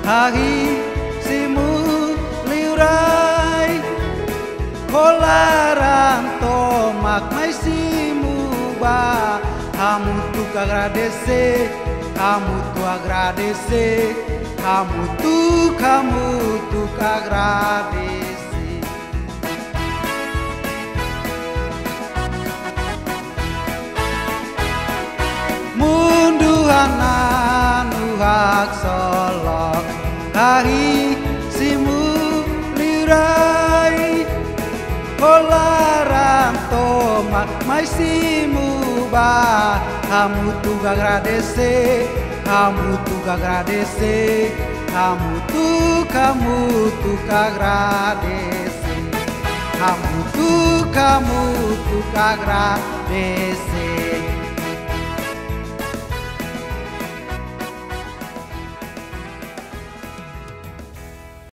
Hahi simu liurai Kolarang tomak mai simu ba Kamu tu agradece, kamu tu agradece, kamu tu agradece. Munduhan anu hak solok Kahi simu lirai Kolarang tomak mai simu ba Kamu tu agradece, kamu tu agradece, kamu tu agradece, kamu tu agradece.